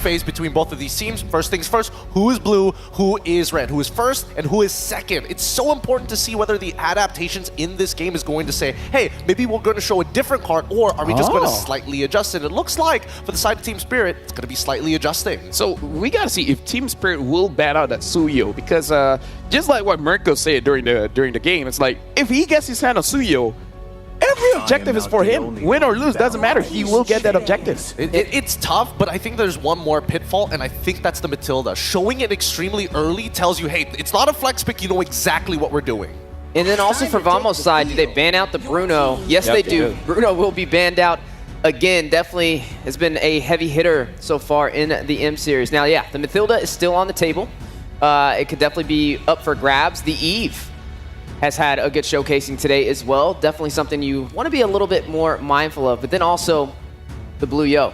phase between both of these teams. First things first, who is blue, who is red, who is first, and who is second. It's so important to see whether the adaptations in this game is going to say, hey, maybe we're going to show a different card, or are we just going to slightly adjust it? It looks like, for the side of Team Spirit, it's going to be slightly adjusting. So we got to see if Team Spirit will ban out that Suyo, because just like what Mirko said during the game, it's like, if he gets his hand on Suyo, every objective is for him. Win or lose, doesn't matter. He will get that objective. It's tough, but I think there's one more pitfall, and I think that's the Matilda. Showing it extremely early tells you, hey, it's not a flex pick, you know exactly what we're doing. And then also for Vamos' side, do they ban out the Bruno? Yes, they do. Bruno will be banned out again. Definitely has been a heavy hitter so far in the M series. Now, yeah, the Matilda is still on the table. It could definitely be up for grabs. The Eve has had a good showcasing today as well. Definitely something you want to be a little bit more mindful of. But then also the Blue Yo.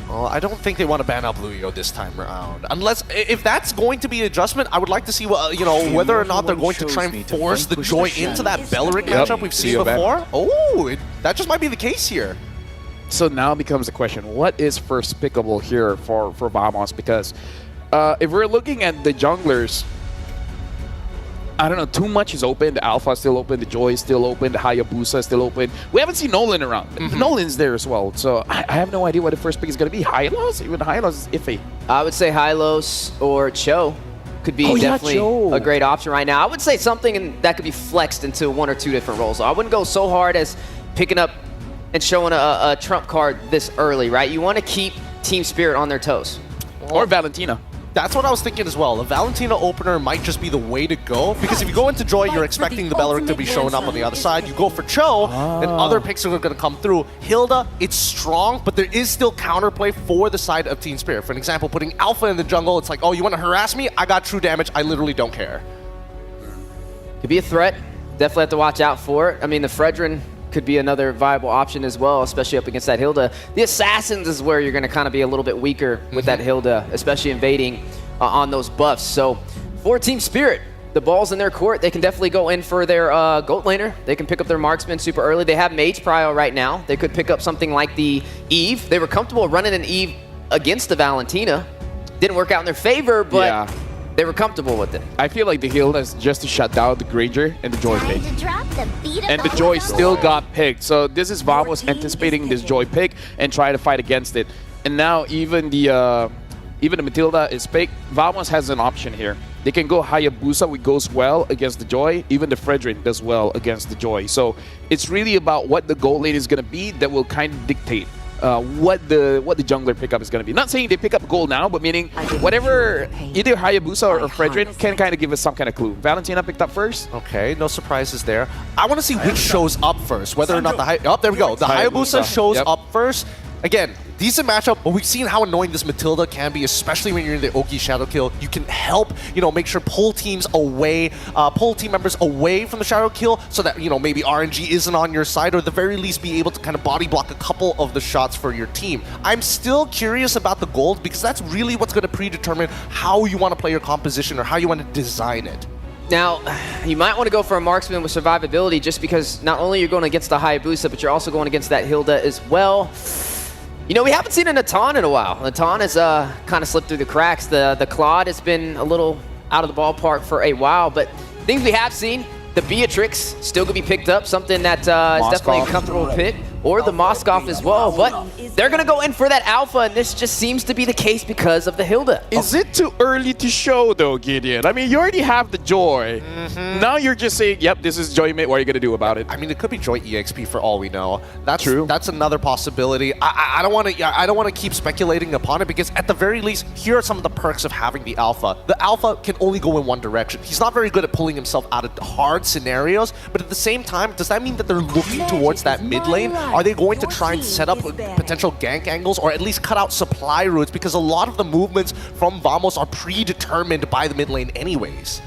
Well, I don't think they want to ban out Blue Yo this time around. Unless, if that's going to be an adjustment, I would like to see what, whether or not they're going to try and force the Joy into that Beleric matchup we've seen before. Oh, that just might be the case here. So now becomes the question, what is first pickable here for Vamos? Because if we're looking at the junglers, I don't know, too much is open. The Alpha is still open. The Joy is still open. The Hayabusa is still open. We haven't seen Nolan around. Nolan's there as well. So I have no idea what the first pick is going to be. Hylos? Even Hylos is iffy. I would say Hylos or Cho could be definitely a great option right now. I would say something that could be flexed into one or two different roles. I wouldn't go so hard as picking up and showing a trump card this early, right? You want to keep Team Spirit on their toes. Or Valentina. That's what I was thinking as well. The Valentina opener might just be the way to go, because if you go into Joy, you're expecting the Beleric to be showing up on the other side. You go for Cho, then other picks are going to come through. Hilda, it's strong, but there is still counterplay for the side of Team Spirit. For an example, putting Alpha in the jungle, it's like, oh, you want to harass me? I got true damage. I literally don't care. Could be a threat. Definitely have to watch out for it. I mean, the Fredrin could be another viable option as well, especially up against that Hilda. The Assassins is where you're going to kind of be a little bit weaker with that Hilda, especially invading on those buffs. So for Team Spirit, the ball's in their court. They can definitely go in for their goat laner. They can pick up their marksman super early. They have Mage Prio right now. They could pick up something like the Eve. They were comfortable running an Eve against the Valentina. Didn't work out in their favor, but they were comfortable with it. I feel like the Hilda is just to shut down the Granger and the Joy pick. And the Joy still got picked. So this is Vamos anticipating this Joy pick and try to fight against it. And now even the Matilda is picked. Vamos has an option here. They can go Hayabusa, which goes well against the Joy. Even the Fredrin does well against the Joy. So it's really about what the gold lane is going to be that will kind of dictate what the jungler pickup is going to be. Not saying they pick up gold now, but meaning whatever either Hayabusa or Fredrin can kind of give us some kind of clue. Valentina picked up first. Okay, no surprises there. I want to see which shows up first, whether or not the there we go. The Hayabusa shows up first. Again, decent matchup, but we've seen how annoying this Matilda can be, especially when you're in the Oki Shadow Kill. You can help, make sure pull team members away from the Shadow Kill so that, maybe RNG isn't on your side, or at the very least be able to kind of body block a couple of the shots for your team. I'm still curious about the gold, because that's really what's going to predetermine how you want to play your composition or how you want to design it. Now, you might want to go for a marksman with survivability, just because not only you're going against the Hayabusa, but you're also going against that Hilda as well. We haven't seen a Natan in a while. Natan has kind of slipped through the cracks. The Claude has been a little out of the ballpark for a while, but things we have seen, the Beatrix still could be picked up, something that is definitely a comfortable pick, or the Moskov as well, but they're going to go in for that Alpha, and this just seems to be the case because of the Hilda. Is it too early to show, though, Gideon? I mean, you already have the Joy. Now you're just saying, yep, this is Joy Mate. What are you going to do about it? I mean, it could be Joy EXP for all we know. That's true. That's another possibility. I don't want to keep speculating upon it, because at the very least, here are some of the perks of having the Alpha. The Alpha can only go in one direction. He's not very good at pulling himself out of hard scenarios, but at the same time, does that mean that they're looking towards that mid lane? Are they going to try and set up potential gank angles, or at least cut out supply routes, because a lot of the movements from Vamos are predetermined by the mid lane anyways?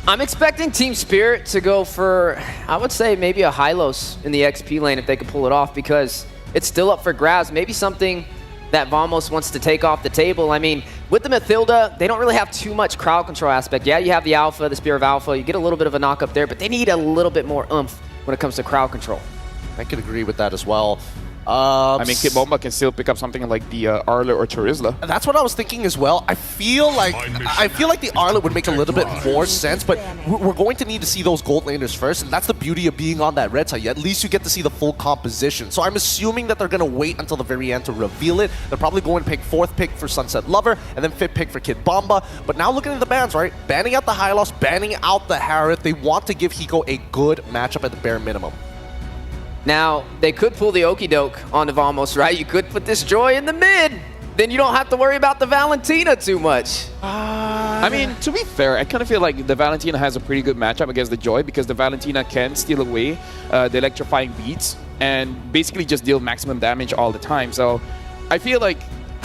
I'm expecting Team Spirit to go for, I would say, maybe a Hylos in the XP lane if they could pull it off, because it's still up for grabs. Maybe something that Vamos wants to take off the table. I mean, with the Matilda, they don't really have too much crowd control aspect. Yeah, you have the Alpha, the Spear of Alpha. You get a little bit of a knock up there, but they need a little bit more oomph when it comes to crowd control. I could agree with that as well. I mean, Kid Bomba can still pick up something like the Arla or Charizla. That's what I was thinking as well. I feel like the Arla would make a little bit more sense, but we're going to need to see those gold laners first, and that's the beauty of being on that red side. At least you get to see the full composition. So I'm assuming that they're going to wait until the very end to reveal it. They're probably going to pick 4th pick for Sunset Lover, and then 5th pick for Kid Bomba. But now looking at the bans, right? Banning out the Hylos, banning out the Harith. They want to give Hiko a good matchup at the bare minimum. Now, they could pull the Okie Doke onto Vamos, right? You could put this Joy in the mid. Then you don't have to worry about the Valentina too much. I mean, to be fair, I kind of feel like the Valentina has a pretty good matchup against the Joy because the Valentina can steal away the electrifying beats and basically just deal maximum damage all the time. So I feel like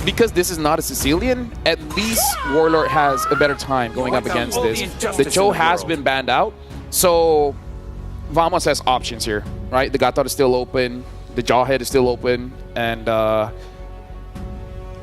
because this is not a Sicilian, at least Warlord has a better time going up against this. The Cho has been banned out, so Vamos has options here, right? The Gatot is still open, the Jawhead is still open, and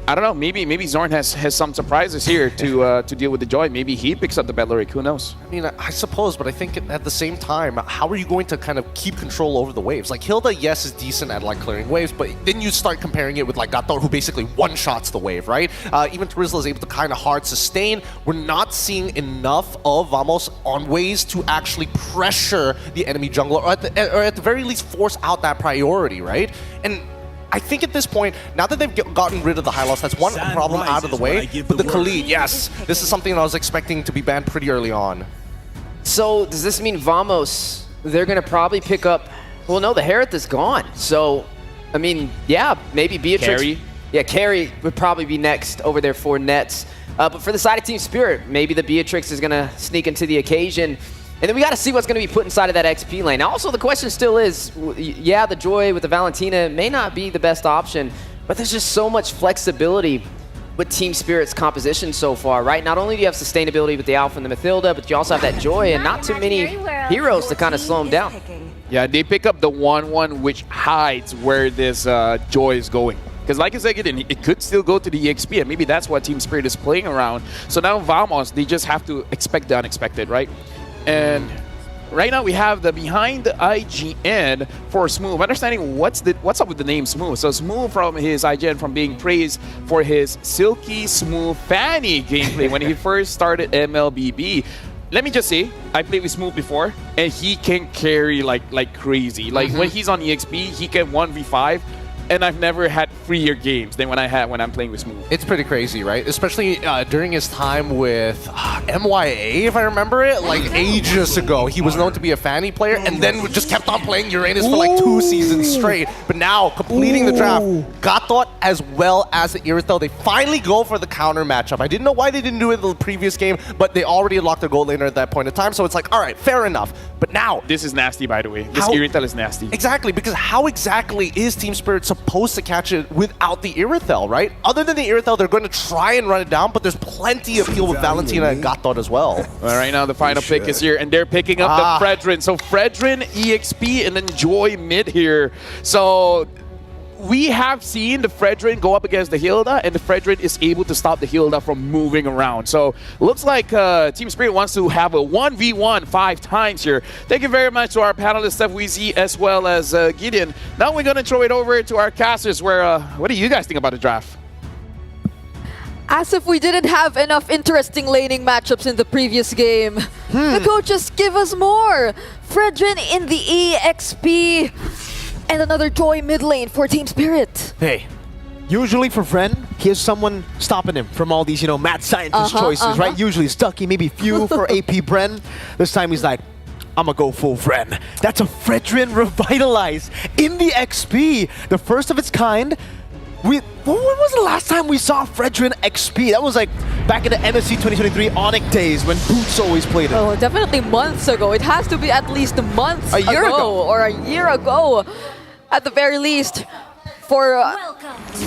I don't know, maybe Zorn has some surprises here to deal with the Joy. Maybe he picks up the Belleric, who knows? I mean, I suppose, but I think at the same time, how are you going to kind of keep control over the waves? Like, Hilda, yes, is decent at like clearing waves, but then you start comparing it with like Gator, who basically one-shots the wave, right? Even Charizla is able to kind of hard sustain. We're not seeing enough of Vamos on ways to actually pressure the enemy jungler, or at the very least force out that priority, right? And I think at this point, now that they've gotten rid of the Hylos, that's one problem out of the way. But the Khalid, yes, this is something that I was expecting to be banned pretty early on. So does this mean Vamos, they're going to probably pick up... Well, no, the Harith is gone. So, I mean, yeah, maybe Beatrix... Carry? Yeah, Carry would probably be next over there for Nets. But for the side of Team Spirit, maybe the Beatrix is going to sneak into the occasion. And then we got to see what's going to be put inside of that XP lane. Now, also, the question still is, yeah, the Joy with the Valentina may not be the best option, but there's just so much flexibility with Team Spirit's composition so far, right? Not only do you have sustainability with the Alpha and the Mathilda, but you also have that Joy and not too many heroes to kind of slow them down. Yeah, they pick up the 1-1, which hides where this Joy is going. Because like I said, it could still go to the EXP, and maybe that's what Team Spirit is playing around. So now Vamos, they just have to expect the unexpected, right? And right now we have the behind the IGN for Smooth. Understanding what's up with the name Smooth. So Smooth from his IGN from being praised for his silky smooth Fanny gameplay when he first started MLBB. Let me just say, I played with Smooth before, and he can carry like crazy. Like when he's on EXP, he can 1v5. And I've never had freer games than when I'm playing with Smooth. It's pretty crazy, right? Especially during his time with MYA, if I remember it, like ages ago. He was known to be a Fanny player, and then just kept on playing Uranus for like 2 seasons straight. But now, completing the draft, Gatot as well as the Irithel, they finally go for the counter matchup. I didn't know why they didn't do it in the previous game, but they already locked their gold laner at that point in time, so it's like, all right, fair enough. But now... This is nasty, by the way. This Irithel is nasty. Exactly, because how exactly is Team Spirit supposed to catch it without the Irithel, right? Other than the Irithel, they're going to try and run it down, but there's plenty of heal with Valentina and Gatot as well. Well, right now, the final pick is here, and they're picking up the Fredrin. So Fredrin, EXP, and then Joy mid here. So we have seen the Fredrin go up against the Hilda, and the Fredrin is able to stop the Hilda from moving around. So looks like Team Spirit wants to have a 1v1 5 times here. Thank you very much to our panelists, Steph Weezy, as well as Gideon. Now we're going to throw it over to our casters, where what do you guys think about the draft? As if we didn't have enough interesting laning matchups in the previous game. The coaches give us more. Fredrin in the EXP. And another Joy mid lane for Team Spirit. Hey, usually for Fren, he has someone stopping him from all these, mad scientist choices, right? Usually Stucky, maybe Few for AP Bren. This time he's like, I'm gonna go full Fren. That's a Fredrin Revitalize in the XP. The first of its kind. When was the last time we saw Fredrin XP? That was like back in the MSC 2023 Onyx days when Boots always played it. Oh, definitely months ago. It has to be at least months a year ago. Or a year ago, at the very least. For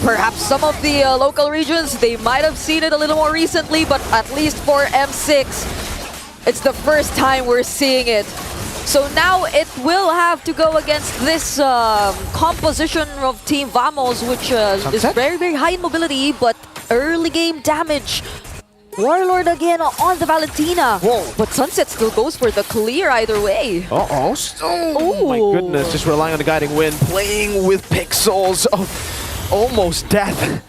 perhaps some of the local regions, they might have seen it a little more recently, but at least for M6, it's the first time we're seeing it. So now it will have to go against this composition of Team Vamos, which is very, very high in mobility, but early game damage Warlord again on the Valentina. Whoa. But Sunset still goes for the clear either way. Uh-oh. Oh my goodness, just relying on the guiding wind, playing with pixels of almost death.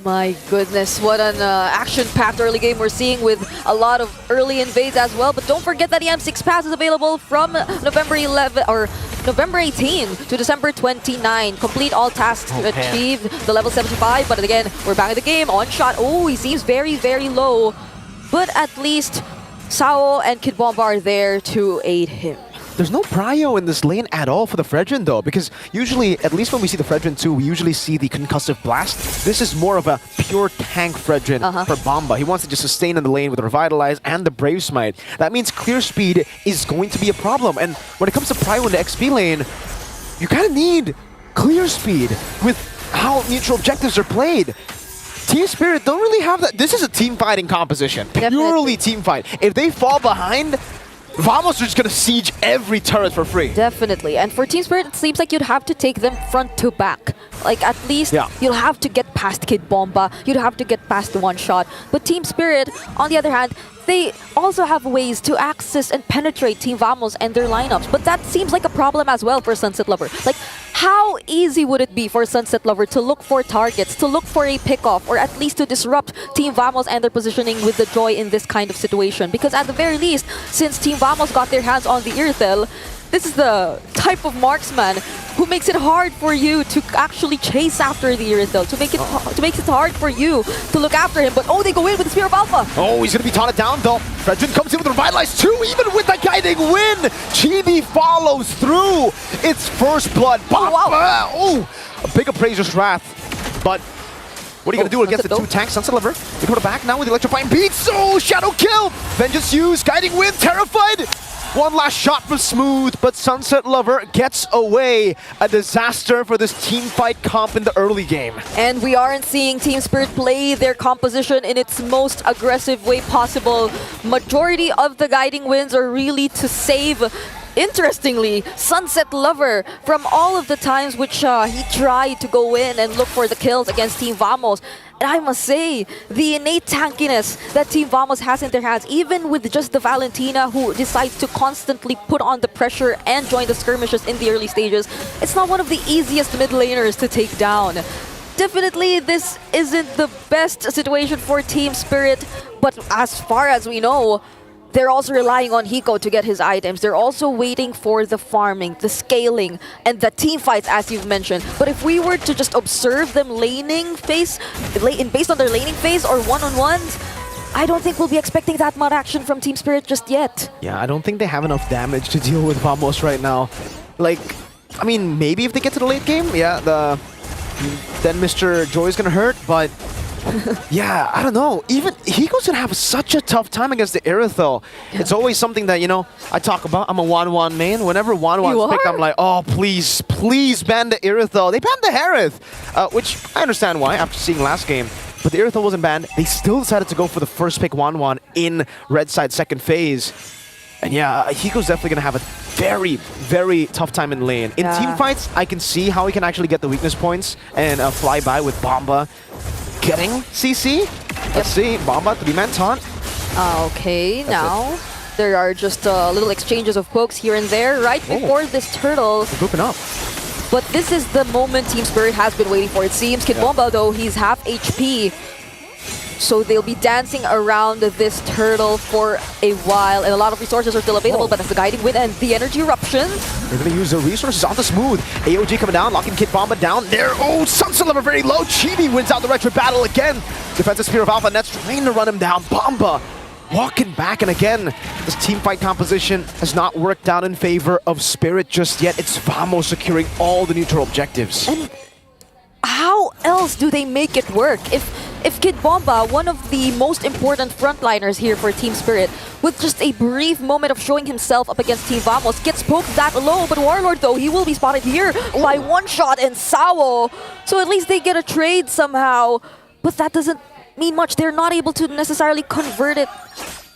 My goodness, what an action-packed early game we're seeing with a lot of early invades as well. But don't forget that the M6 Pass is available from November 18 to December 29. Complete all tasks achieved, the level 75. But again, we're back in the game. On shot. Oh, he seems very, very low. But at least Sao and Kid Bomba are there to aid him. There's no prio in this lane at all for the Fredrin though, because usually, at least when we see the Fredrin 2, we usually see the concussive blast. This is more of a pure tank Fredrin for Bomba. He wants to just sustain in the lane with the Revitalize and the Brave Smite. That means clear speed is going to be a problem. And when it comes to prio in the XP lane, you kind of need clear speed with how neutral objectives are played. Team Spirit don't really have that. This is a team fighting composition. Purely team fight. If they fall behind, Vamos are just gonna siege every turret for free. Definitely. And for Team Spirit, it seems like you'd have to take them front to back. Like, at least you'll have to get past Kid Bomba. You'd have to get past the one shot. But Team Spirit, on the other hand, they also have ways to access and penetrate Team Vamos and their lineups. But that seems like a problem as well for Sunset Lover. Like, how easy would it be for Sunset Lover to look for targets, to look for a pickoff, or at least to disrupt Team Vamos and their positioning with the Joy in this kind of situation? Because at the very least, since Team Vamos got their hands on the Irithel, this is the type of marksman who makes it hard for you to actually chase after the Irithel, to make it hard for you to look after him. But they go in with the Spear of Alpha. Oh, he's gonna be taunted down though. Fredrin comes in with the Revitalize too, even with the guiding wind. Chibi follows through. It's first blood. A big Appraiser's Wrath. But what are you gonna do against the two tanks? Sunset Lover. They go back now with the Electrifying Beats. Oh, Shadow Kill. Vengeance used. Guiding wind. Terrified. One last shot from Smooth, but Sunset Lover gets away. A disaster for this team fight comp in the early game. And we aren't seeing Team Spirit play their composition in its most aggressive way possible. Majority of the guiding winds are really to save, interestingly, Sunset Lover from all of the times which he tried to go in and look for the kills against Team Vamos. And I must say, the innate tankiness that Team Vamos has in their hands, even with just the Valentina who decides to constantly put on the pressure and join the skirmishes in the early stages, it's not one of the easiest mid laners to take down. Definitely, this isn't the best situation for Team Spirit, but as far as we know, they're also relying on Hiko to get his items. They're also waiting for the farming, the scaling, and the team fights, as you've mentioned. But if we were to just observe them laning phase, based on their laning phase or one-on-ones, I don't think we'll be expecting that much action from Team Spirit just yet. Yeah, I don't think they have enough damage to deal with Vamos right now. Like, I mean, maybe if they get to the late game, then Mr. Joy is gonna hurt, but yeah, I don't know. Even Hiko's gonna have such a tough time against the Irithel. Yeah. It's always something that, I talk about. I'm a 1-1 main. Whenever 1-1's picked, I'm like, oh, please, please ban the Irithel. They banned the Harith, which I understand why after seeing last game. But the Irithel wasn't banned. They still decided to go for the first pick 1-1 in Red Side second phase. And yeah, Hiko's definitely going to have a very, very tough time in lane. In team fights, I can see how he can actually get the weakness points and fly by with Bomba getting CC. Let's see, Bomba, 3-man taunt. Okay, now there are just little exchanges of pokes here and there right before this turtle. They're grouping up. But this is the moment Team Spirit has been waiting for, it seems. Kid Bomba, though, he's half HP. So they'll be dancing around this turtle for a while, and a lot of resources are still available, but as the guiding wind and the energy eruption. They're going to use the resources on the Smooth. AOG coming down, locking Kid Bomba down there. Oh, Sunset Lover very low. Chibi wins out the retro battle again. Defensive Spear of Alpha, Nets trying to run him down. Bomba walking back, and again, this team fight composition has not worked out in favor of Spirit just yet. It's Vamos securing all the neutral objectives. And how else do they make it work? If Kid Bomba, one of the most important frontliners here for Team Spirit, with just a brief moment of showing himself up against Team Vamos, gets poked that low, but Warlord, though, he will be spotted here by one shot and Sao. So at least they get a trade somehow, but that doesn't mean much. They're not able to necessarily convert it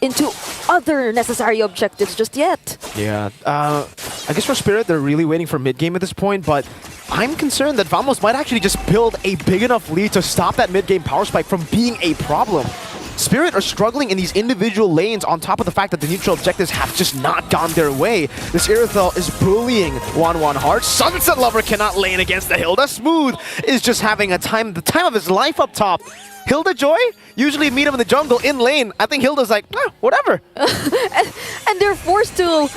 into other necessary objectives just yet. Yeah, I guess for Spirit, they're really waiting for mid-game at this point, but I'm concerned that Vamos might actually just build a big enough lead to stop that mid-game power spike from being a problem. Spirit are struggling in these individual lanes on top of the fact that the neutral objectives have just not gone their way. This Irithyll is bullying 1-1 hard. Sunset Lover cannot lane against the Hilda. Smooth is just having the time of his life up top. Hilda Joy usually meet him in the jungle in lane. I think Hilda's like, whatever. and they're forced to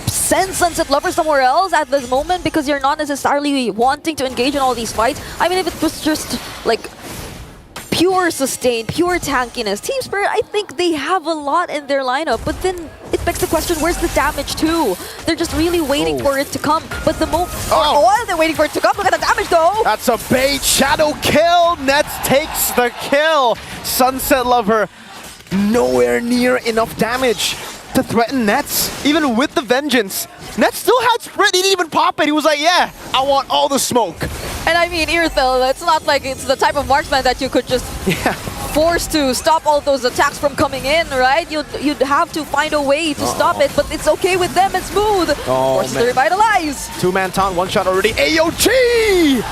send Sunset Lover somewhere else at this moment because you're not necessarily wanting to engage in all these fights. I mean, if it was just like pure sustain, pure tankiness, Team Spirit, I think they have a lot in their lineup, but then it begs the question, where's the damage too? They're just really waiting for it to come, but the moment... Oh, they're waiting for it to come. Look at the damage though! That's a bait. Shadow kill. Nets takes the kill. Sunset Lover, nowhere near enough damage to threaten Nets, even with the Vengeance. Nets still had Sprint, he didn't even pop it. He was like, yeah, I want all the smoke. And I mean, Irithyll, it's not like it's the type of marksman that you could just force to stop all those attacks from coming in, right? You'd have to find a way to stop it, but it's okay with them and Smooth. Forces to revitalize. Two-man taunt, one shot already. AOG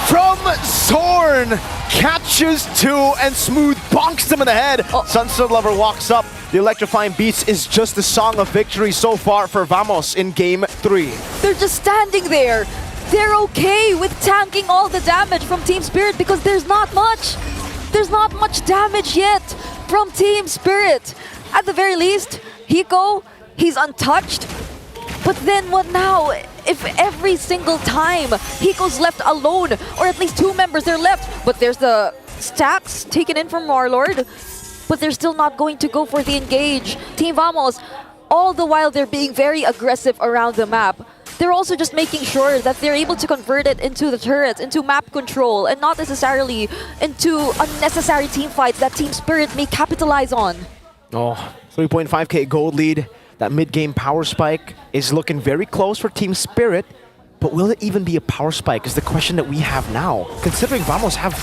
from Zorn catches two and Smooth bonks him in the head. Sunset Lover walks up. The electrifying beats is just the song of victory so far for Vamos in Game 3. They're just standing there. They're okay with tanking all the damage from Team Spirit because there's not much. There's not much damage yet from Team Spirit. At the very least, Hiko, he's untouched. But then what now? If every single time Hiko's left alone, or at least two members are left, but there's the stacks taken in from Warlord, but they're still not going to go for the engage. Team Vamos, all the while they're being very aggressive around the map, they're also just making sure that they're able to convert it into the turrets, into map control, and not necessarily into unnecessary team fights that Team Spirit may capitalize on. 3.5k gold lead. That mid-game power spike is looking very close for Team Spirit, but will it even be a power spike is the question that we have now. Considering Vamos have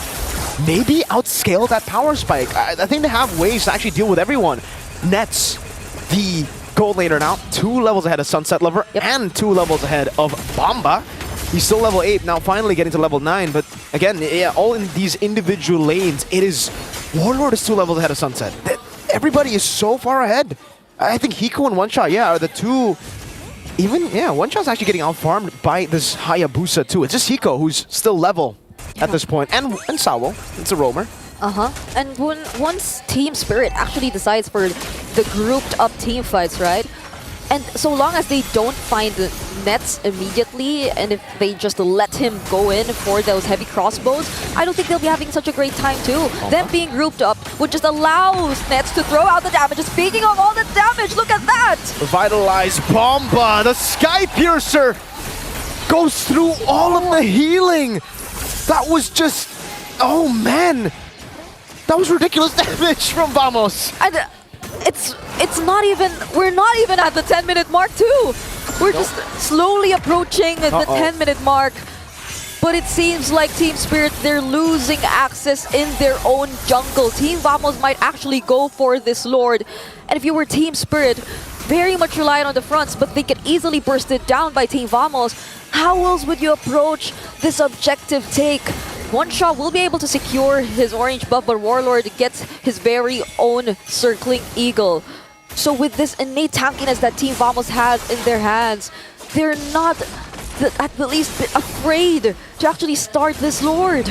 maybe outscaled that power spike. I think they have ways to actually deal with everyone. Nets, the gold laner now, 2 levels ahead of Sunset Lover and 2 levels ahead of Bomba. He's still level 8, now finally getting to level 9, but again, all in these individual lanes, it is... Warlord is 2 levels ahead of Sunset. Everybody is so far ahead. I think Hiko and One Shot, are the two... Even, One Shot's actually getting out-farmed by this Hayabusa too. It's just Hiko who's still level at this point. And Sawo, it's a roamer. And once Team Spirit actually decides for the grouped up team fights, right? And so long as they don't find the Nets immediately, and if they just let him go in for those heavy crossbows, I don't think they'll be having such a great time too. Them being grouped up would just allow Nets to throw out the damage. Speaking of all the damage, look at that! Revitalize Bomba, the Sky Piercer goes through all of the healing. That was just, oh man, that was ridiculous damage from Vamos. And it's not even, we're not even at the 10-minute mark too. We're just slowly approaching the 10-minute mark. But it seems like Team Spirit, they're losing access in their own jungle. Team Vamos might actually go for this Lord. And if you were Team Spirit, very much reliant on the fronts, but they could easily burst it down by Team Vamos. How else would you approach this objective take? One Shot will be able to secure his orange buff, but Warlord gets his very own circling eagle. So with this innate tankiness that Team Vamos has in their hands, they're not at the least afraid to actually start this Lord.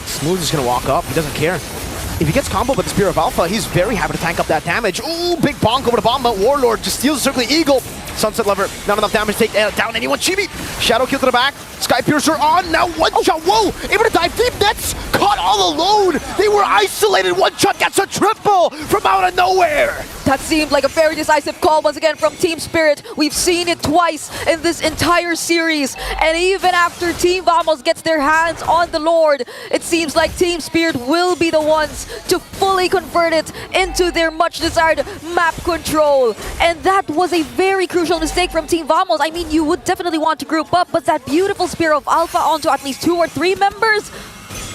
Smooth is going to walk up. He doesn't care. If he gets comboed with the Spear of Alpha, he's very happy to tank up that damage. Ooh, big bonk over to Bomba. Warlord just steals the circling eagle. Sunset Lover, not enough damage to take down anyone. Chibi, Shadow kill to the back. Sky Piercer on, now One Shot, whoa! Able to dive deep, Nets caught all alone! They were isolated, One Shot gets a triple from out of nowhere! That seemed like a very decisive call once again from Team Spirit. We've seen it twice in this entire series. And even after Team Vamos gets their hands on the Lord, it seems like Team Spirit will be the ones to fully convert it into their much desired map control. And that was a very crucial mistake from Team Vamos. I mean, you would definitely want to group up, but that beautiful Spear of Alpha onto at least 2 or 3 members,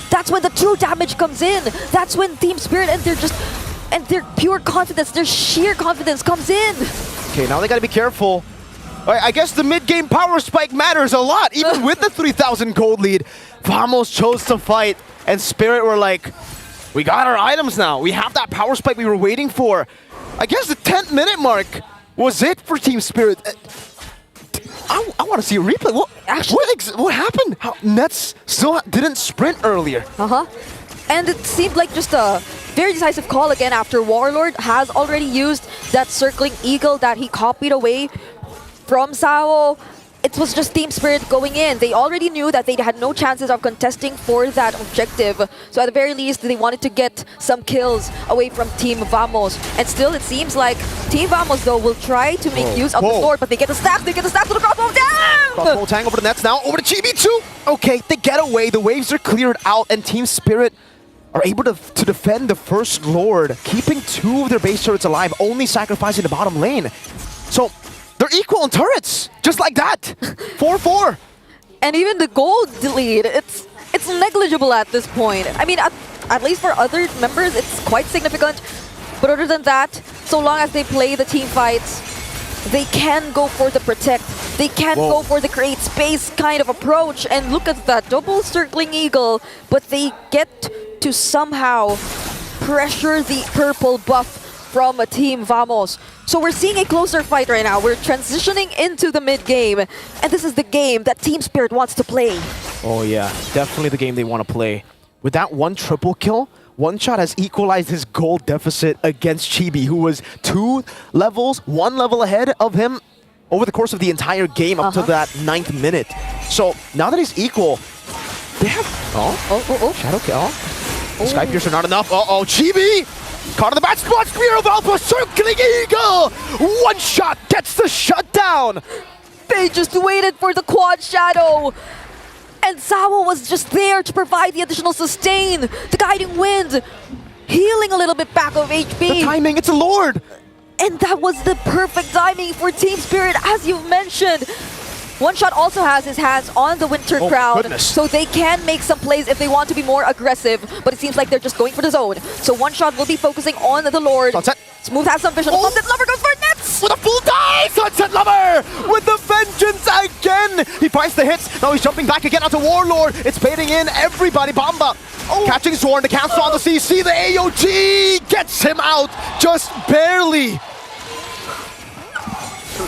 that's when the true damage comes in. That's when Team Spirit and their pure confidence, their sheer confidence comes in. Okay, now they gotta be careful. Alright, I guess the mid-game power spike matters a lot. Even with the 3,000 gold lead, Vamos chose to fight, and Spirit were like, we got our items now. We have that power spike we were waiting for. I guess the 10th minute mark was it for Team Spirit. I want to see a replay. What happened? Nets still didn't sprint earlier. And it seemed like just a very decisive call again after Warlord has already used that circling eagle that he copied away from Sao. It was just Team Spirit going in. They already knew that they had no chances of contesting for that objective. So at the very least, they wanted to get some kills away from Team Vamos. And still, it seems like Team Vamos, though, will try to make use of the door, but they get the stack. They get the stack to the crossbow. Damn! Crossbow tang over the nets now. Over to Chibi too. Okay, they get away. The waves are cleared out, and Team Spirit are able to defend the first Lord, keeping 2 of their base turrets alive, only sacrificing the bottom lane. So they're equal in turrets, just like that. 4-4. And even the gold lead, it's negligible at this point. I mean, at least for other members, it's quite significant. But other than that, so long as they play the team fights, they can go for the protect. They can go for the create space kind of approach. And look at that double circling eagle, but they get to somehow pressure the purple buff from a Team Vamos. So we're seeing a closer fight right now. We're transitioning into the mid-game, and this is the game that Team Spirit wants to play. Oh yeah, definitely the game they want to play. With that one triple kill, One Shot has equalized his gold deficit against Chibi, who was 2 levels, 1 level ahead of him over the course of the entire game up to that 9th minute. So now that he's equal, they have... Shadow kill. Sky Piercer not enough. Chibi! Caught in the bad spot, Spear of Alpha, circling eagle! One Shot gets the shutdown! They just waited for the quad shadow! And Sao was just there to provide the additional sustain, the guiding wind, healing a little bit back of HP. The timing, it's a Lord! And that was the perfect timing for Team Spirit, as you've mentioned. One Shot also has his hands on the Winter Crown, so they can make some plays if they want to be more aggressive, but it seems like they're just going for the zone. So One Shot will be focusing on the Lord. Sunset. Smooth has some vision. Sunset Lover goes for nets! With a full dive! Sunset Lover with the vengeance again! He fights the hits, now he's jumping back again onto Warlord. It's baiting in everybody. Bamba catching Zorn, the cancel on the CC, the AOG gets him out just barely.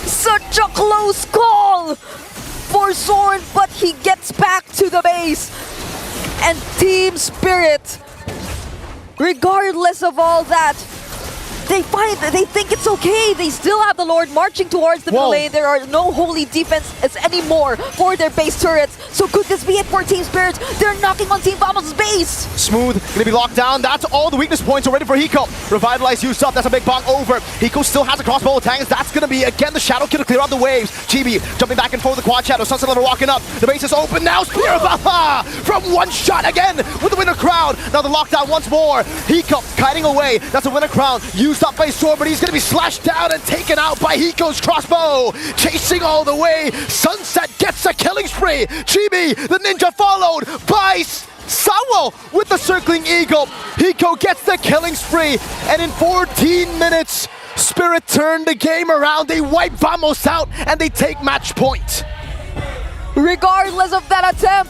Such a close call for Zorn, but he gets back to the base. And Team Spirit, regardless of all that, they think it's okay. They still have the Lord marching towards the middle lane. There are no holy defenses anymore for their base turrets. So could this be it for Team Spirit? They're knocking on Team Vamos' base. Smooth, gonna be locked down. That's all the weakness points already for Hiko. Revitalize used up, that's a big bonk over. Hiko still has a crossbow tanks. That's gonna be, again, the Shadow Kill to clear out the waves. Chibi jumping back and forth, the quad shadow. Sunset Lover walking up. The base is open now. Spear of Alpha from One Shot again with the Winter Crown. Now the lockdown once more. Hiko kiting away. That's a Winter Crown. Used up by Sword, but he's gonna be slashed down and taken out by Hiko's crossbow. Chasing all the way. Sunset gets a killing spree. Chibi, the ninja, followed by Sawo with the circling eagle. Hiko gets the killing spree, and in 14 minutes, Spirit turned the game around. They wipe Vamos out, and they take match point. Regardless of that attempt,